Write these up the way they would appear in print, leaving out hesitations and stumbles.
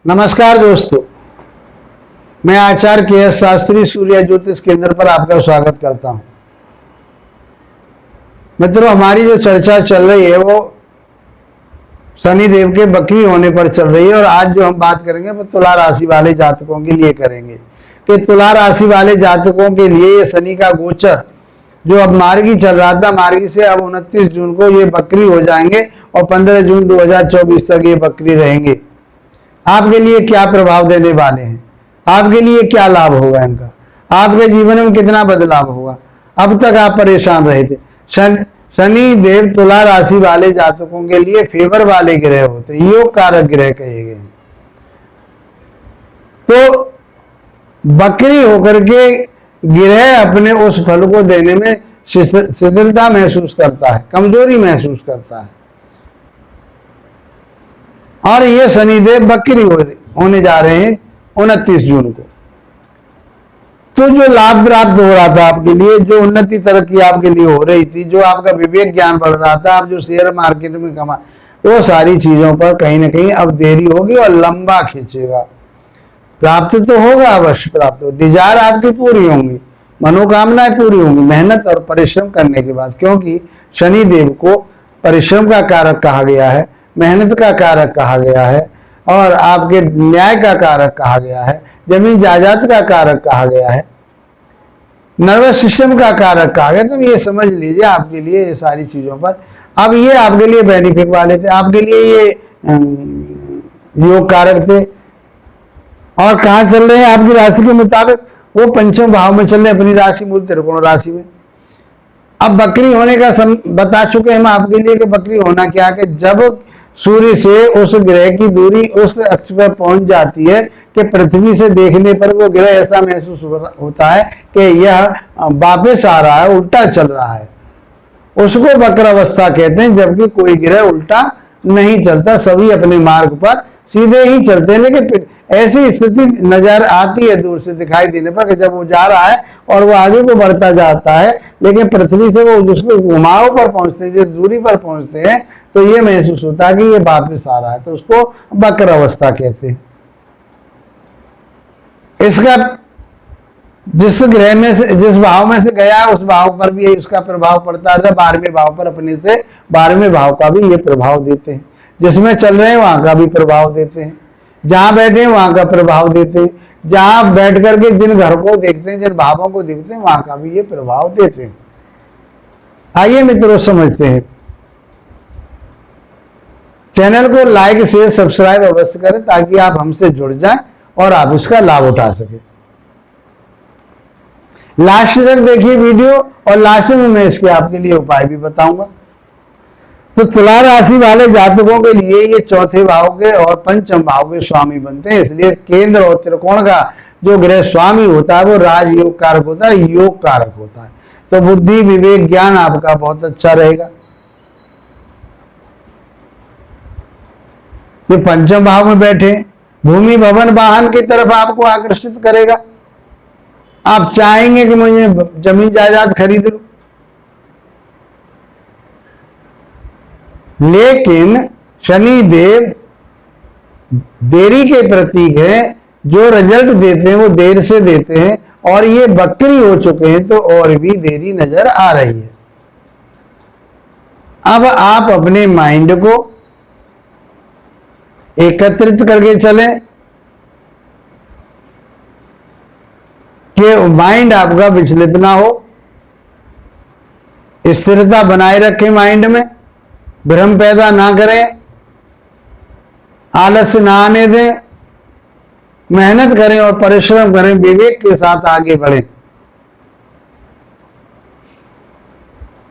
नमस्कार दोस्तों, मैं आचार्य के शास्त्री सूर्य ज्योतिष केंद्र पर आपका स्वागत करता हूं। मित्रों, हमारी जो चर्चा चल रही है वो शनि देव के बकरी होने पर चल रही है और आज जो हम बात करेंगे वो तुला राशि वाले जातकों के लिए करेंगे कि तुला राशि वाले जातकों के लिए ये शनि का गोचर जो अब मार्गी चल रहा था, मार्गी से अब 29 जून को ये बकरी हो जाएंगे और 15 जून 2024 तक ये बकरी रहेंगे। आपके लिए क्या प्रभाव देने वाले हैं, आपके लिए क्या लाभ होगा इनका, आपके जीवन में कितना बदलाव होगा। अब तक आप परेशान रहे थे। शनि देव तुला राशि वाले जातकों के लिए फेवर वाले ग्रह होते, योग कारक ग्रह कहे गए। तो बकरी होकर के ग्रह अपने उस फल को देने में शिथिलता महसूस करता है, कमजोरी महसूस करता है और ये शनिदेव बकरी होने जा रहे हैं 29 जून को। तो जो लाभ प्राप्त हो रहा था आपके लिए, जो उन्नति तरक्की आपके लिए हो रही थी, जो आपका विवेक ज्ञान बढ़ रहा था, आप जो शेयर मार्केट में कमा, वो सारी चीजों पर कहीं ना कहीं अब देरी होगी और लंबा खींचेगा। प्राप्त तो होगा, अवश्य प्राप्त हो, डिजायर आपकी पूरी होंगी, मनोकामनाएं पूरी होंगी मेहनत और परिश्रम करने के बाद, क्योंकि शनि देव को परिश्रम का कारक कहा गया है, मेहनत का कारक कहा गया है और आपके न्याय का कारक कहा गया है, जमीन जायदाद का कारक कहा गया है, नर्वस सिस्टम का कारक कहा गया। तो ये समझ लीजिए आपके लिए ये सारी चीजों पर अब ये आपके लिए बेनिफिट वाले थे, आपके लिए ये योग कारक थे। और कहाँ चल रहे हैं आपकी राशि के मुताबिक, वो पंचम भाव में चल रहे हैं, अपनी राशि मूल त्रिकोण राशि में। अब बकरी होने का बता चुके हम आपके लिए कि बकरी होना क्या है, कि जब सूर्य से उस ग्रह की दूरी उस अक्ष पर पहुंच जाती है कि पृथ्वी से देखने पर वो ग्रह ऐसा महसूस होता है कि यह वापस आ रहा है, उल्टा चल रहा है, उसको वक्र अवस्था कहते हैं। जबकि कोई ग्रह उल्टा नहीं चलता, सभी अपने मार्ग पर सीधे ही चलते हैं। लेकिन ऐसी स्थिति नजर आती है दूर से दिखाई देने पर कि जब वो जा रहा है और वो आगे को बढ़ता जाता है, लेकिन पृथ्वी से वो जिसको घुमाव पर पहुंचते हैं, जिस दूरी पर पहुंचते हैं, तो ये महसूस होता है कि ये वापस आ रहा है, तो उसको वक्र अवस्था कहते हैं। इसका जिस ग्रह में से, जिस भाव में से गया उस भाव पर भी इसका प्रभाव पड़ता है। 12वें भाव पर अपने से 12वें भाव का भी ये प्रभाव देते हैं, जिसमें चल रहे हैं वहां का भी प्रभाव देते हैं, जहां बैठे हैं वहां का प्रभाव देते हैं, जहां बैठ करके जिन घर को देखते हैं, जिन भावों को देखते हैं, वहां का भी ये प्रभाव देते हैं। आइए मित्रों समझते हैं। चैनल को लाइक शेयर सब्सक्राइब अवश्य करें ताकि आप हमसे जुड़ जाएं और आप इसका लाभ उठा सकें। लास्ट तक देखिए वीडियो और लास्ट में मैं इसके आपके लिए उपाय भी बताऊंगा। तो तुला राशि वाले जातकों के लिए ये चौथे भाव के और पंचम भाव के स्वामी बनते हैं, इसलिए केंद्र और त्रिकोण का जो ग्रह स्वामी होता है वो राजयोग कारक होता है, योग कारक होता है। तो बुद्धि विवेक ज्ञान आपका बहुत अच्छा रहेगा। ये पंचम भाव में बैठे भूमि भवन वाहन की तरफ आपको आकर्षित करेगा। आप चाहेंगे कि मुझे जमीन जायदाद खरीद लूं, लेकिन शनि देव देरी के प्रतीक है, जो रिजल्ट देते हैं वो देर से देते हैं और ये बकरी हो चुके हैं तो और भी देरी नजर आ रही है। अब आप अपने माइंड को एकत्रित करके चलें कि माइंड आपका विचलित ना हो, स्थिरता बनाए रखें, माइंड में भ्रम पैदा ना करें, आलस्य ना आने दें, मेहनत करें और परिश्रम करें, विवेक के साथ आगे बढ़ें।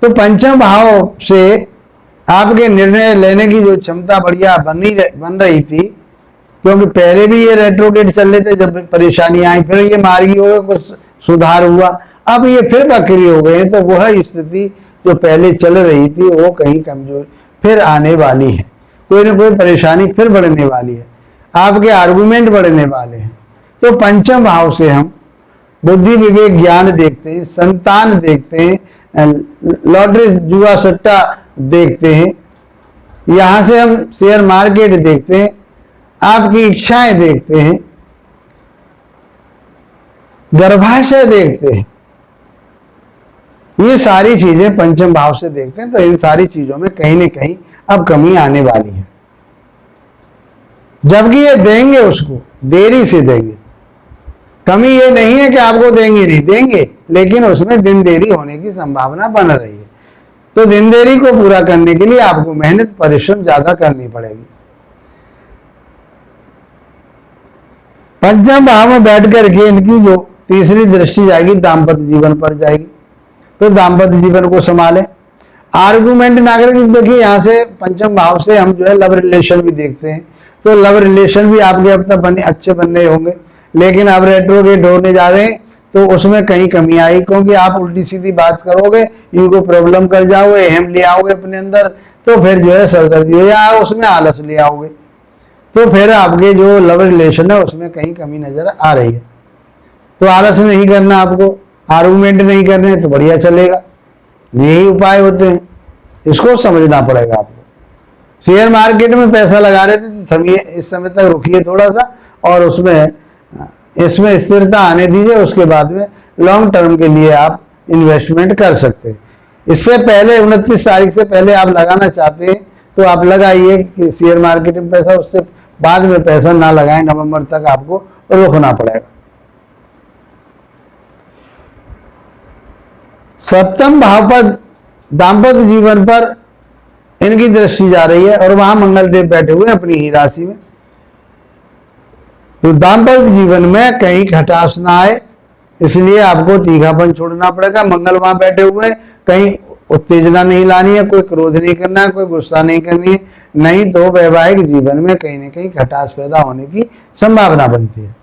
तो पंचम भाव से आपके निर्णय लेने की जो क्षमता बढ़िया बन रही थी, क्योंकि पहले भी ये रेट्रोगेट चल रहे थे, जब परेशानी आई फिर ये मार्गी हो गए, कुछ सुधार हुआ, अब ये फिर बकरी हो गए, तो वह स्थिति जो पहले चल रही थी वो कहीं कमजोर फिर आने वाली है, कोई ना कोई परेशानी फिर बढ़ने वाली है, आपके आर्गुमेंट बढ़ने वाले हैं। तो पंचम भाव से हम बुद्धि विवेक ज्ञान देखते हैं, संतान देखते हैं, लॉटरी जुआ सट्टा देखते हैं, यहां से हम शेयर मार्केट देखते हैं, आपकी इच्छाएं देखते हैं, गर्भाशय देखते हैं, ये सारी चीजें पंचम भाव से देखते हैं। तो इन सारी चीजों में कहीं ना कहीं अब कमी आने वाली है, जबकि ये देंगे, उसको देरी से देंगे। कमी ये नहीं है कि आपको देंगे नहीं, देंगे, लेकिन उसमें दिन देरी होने की संभावना बन रही है। तो दिन देरी को पूरा करने के लिए आपको मेहनत परिश्रम ज्यादा करनी पड़ेगी। पंचम भाव में बैठ करके इनकी जो तीसरी दृष्टि जाएगी दाम्पत्य जीवन पर जाएगी। तो दाम्पत्य जीवन को संभालें, आर्गुमेंट ना करें। देखिए यहाँ से पंचम भाव से हम जो है लव रिलेशन भी देखते हैं, तो लव रिलेशन भी आपके अब तक अच्छे बनने होंगे, लेकिन अब रेट्रोग्रेड होने जा रहे हैं तो उसमें कहीं कमी आई, क्योंकि आप उल्टी सीधी बात करोगे, इनको प्रॉब्लम कर जाओगे, हम ले आओगे अपने अंदर, तो फिर जो है सरदर्दी हो या उसमें आलस ले आओगे, तो फिर आपके जो लव रिलेशन है उसमें कहीं कमी नजर आ रही है। तो आलस नहीं करना, आपको आर्गुमेंट नहीं करने, तो बढ़िया चलेगा। यही उपाय होते हैं, इसको समझना पड़ेगा आपको। शेयर मार्केट में पैसा लगा रहे थे तो इस समय तक रुकिए थोड़ा सा, और उसमें इसमें स्थिरता आने दीजिए, उसके बाद में लॉन्ग टर्म के लिए आप इन्वेस्टमेंट कर सकते हैं। इससे पहले 29 तारीख से पहले आप लगाना चाहते हैं तो आप लगाइए कि शेयर मार्केट में पैसा, उससे बाद में पैसा ना लगाएं, नवंबर तक आपको रोकना पड़ेगा। सप्तम भाव पर दाम्पत्य जीवन पर इनकी दृष्टि जा रही है और वहां मंगलदेव बैठे हुए अपनी ही राशि में। तो दाम्पत्य जीवन में कहीं खटास ना आए, इसलिए आपको तीखापन छोड़ना पड़ेगा। मंगल वहां बैठे हुए, कहीं उत्तेजना नहीं लानी है, कोई क्रोध नहीं करना है, कोई गुस्सा नहीं करनी है, नहीं तो वैवाहिक जीवन में कहीं ना कहीं खटास पैदा होने की संभावना बनती है।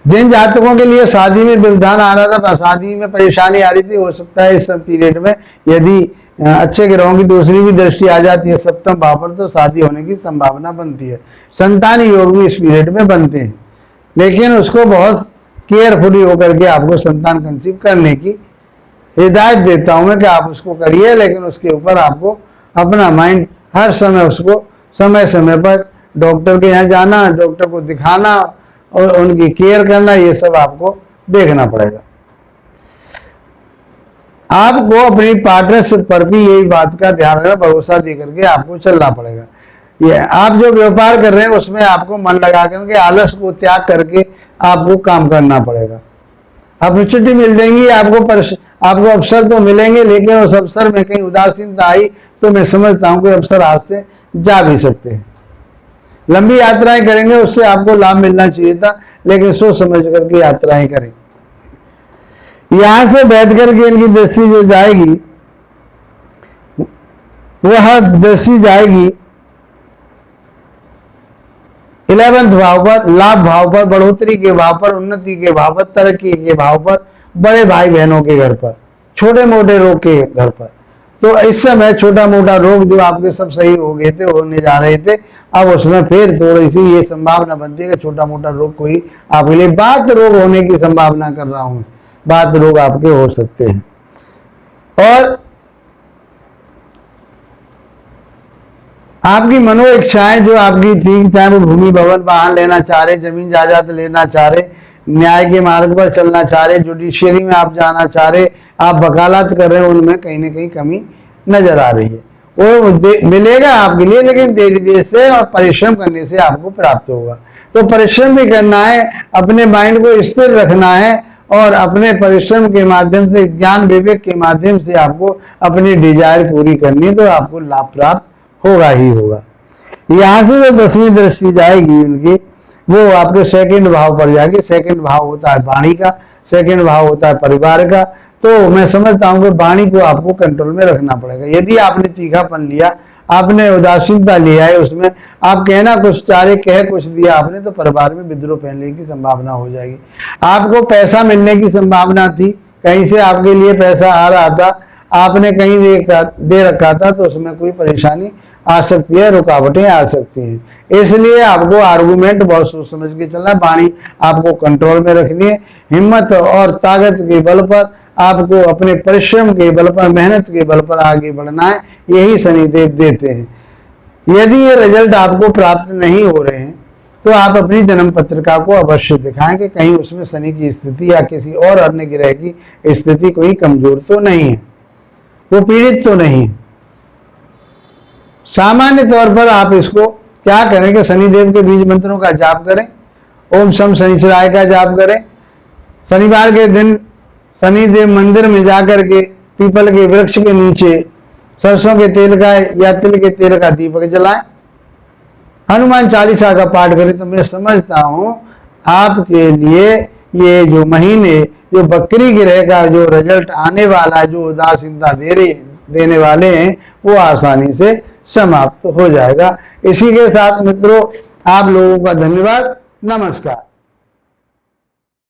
जिन जातकों के लिए शादी में व्यवधान आ रहा था, शादी में परेशानी आ रही थी, हो सकता है इस पीरियड में यदि अच्छे ग्रहों की दूसरी भी दृष्टि आ जाती है सप्तम भाव पर, तो शादी होने की संभावना बनती है। संतान योग भी इस पीरियड में बनते हैं, लेकिन उसको बहुत केयरफुली होकर के आपको संतान कंसीव करने की हिदायत देता हूं मैं कि आप उसको करिए, लेकिन उसके ऊपर आपको अपना माइंड हर समय, उसको समय समय पर डॉक्टर के यहाँ जाना, डॉक्टर को दिखाना और उनकी केयर करना, ये सब आपको देखना पड़ेगा। आपको अपनी पार्टनरशिप पर भी यही बात का ध्यान रखना, भरोसा दे करके आपको चलना पड़ेगा। ये आप जो व्यापार कर रहे हैं उसमें आपको मन लगा करके आलस को त्याग करके आपको काम करना पड़ेगा। अपॉर्चुनिटी मिल जाएंगी आपको अवसर तो मिलेंगे, लेकिन उस अवसर में कहीं उदासीनता आई तो मैं समझता हूं कि अवसर हाथ से जा भी सकते हैं। लंबी यात्राएं करेंगे, उससे आपको लाभ मिलना चाहिए था, लेकिन सोच समझ करके यात्राएं करें। यहां से बैठ करके इनकी दृष्टि जो जाएगी, वह दृष्टि जाएगी 11वें भाव पर, लाभ भाव पर, बढ़ोतरी के भाव पर, उन्नति के भाव पर, तरक्की के भाव पर, बड़े भाई बहनों के घर पर, छोटे मोटे रोग के घर पर। तो इस समय छोटा मोटा रोग जो आपके सब सही हो गए थे, होने जा रहे थे, अब उसमें फिर थोड़ी सी ये संभावना बनती है कि छोटा मोटा रोग कोई आपके लिए बात रोग होने की संभावना कर रहा हूं, बात रोग आपके हो सकते हैं। और आपकी मनो इच्छाएं जो आपकी थी, चाहे वो भूमि भवन वाहन लेना चाह रहे, जमीन जायदाद लेना चाह रहे, न्याय के मार्ग पर चलना चाह रहे, जुडिशियरी में आप जाना चाह रहे, आप वकालत कर रहे हैं, उनमें कहीं ना कहीं कमी नजर आ रही है। वो मिलेगा आपके लिए, लेकिन देरी देर से और परिश्रम करने से आपको प्राप्त होगा। तो परिश्रम भी करना है, अपने माइंड को स्थिर रखना है, और अपने परिश्रम के माध्यम से, ज्ञान विवेक के माध्यम से आपको अपनी डिजायर पूरी करनी है, तो आपको लाभ प्राप्त होगा ही होगा। यहां से जो 10वीं दृष्टि जाएगी उनकी, वो आपके सेकंड भाव पर जाएगी। सेकंड भाव होता है वाणी का, सेकंड भाव होता है परिवार का। तो मैं समझता हूं कि वाणी को आपको कंट्रोल में रखना पड़ेगा। यदि आपने तीखापन लिया, आपने उदासीनता लिया है, उसमें आप कहना कुछ चाह रहे, कह कुछ दिया आपने, तो परिवार में विद्रोह फैलने की संभावना हो जाएगी। आपको पैसा मिलने की संभावना थी, कहीं से आपके लिए पैसा आ रहा था, आपने कहीं दे रखा था, तो उसमें कोई परेशानी आ सकती है, रुकावटें आ सकती हैं। इसलिए आपको आर्गुमेंट बहुत सोच समझ के चलना, वाणी आपको कंट्रोल में रखनी है। हिम्मत और ताकत के बल पर आपको, अपने परिश्रम के बल पर, मेहनत के बल पर आगे बढ़ना है। यही शनिदेव देते हैं। यदि ये रिजल्ट आपको प्राप्त नहीं हो रहे हैं तो आप अपनी जन्म पत्रिका को अवश्य दिखाएं कि कहीं उसमें शनि की स्थिति या किसी और अन्य ग्रह की स्थिति कोई कमजोर तो नहीं है, वो पीड़ित तो नहीं है। सामान्य तौर पर आप इसको क्या करें कि शनिदेव के बीज मंत्रों का जाप करें, ओम शम शनिचराय का जाप करें। शनिवार के दिन शनिदेव मंदिर में जाकर के पीपल के वृक्ष के नीचे सरसों के तेल का या तिल के तेल का दीपक जलाएं, हनुमान चालीसा का पाठ करें। तो मैं समझता हूं आपके लिए ये जो महीने जो बकरी ग्रह का जो रिजल्ट आने वाला है, जो उदासीनता देने वाले हैं, वो आसानी से समाप्त हो जाएगा। इसी के साथ मित्रों आप लोगों का धन्यवाद। नमस्कार।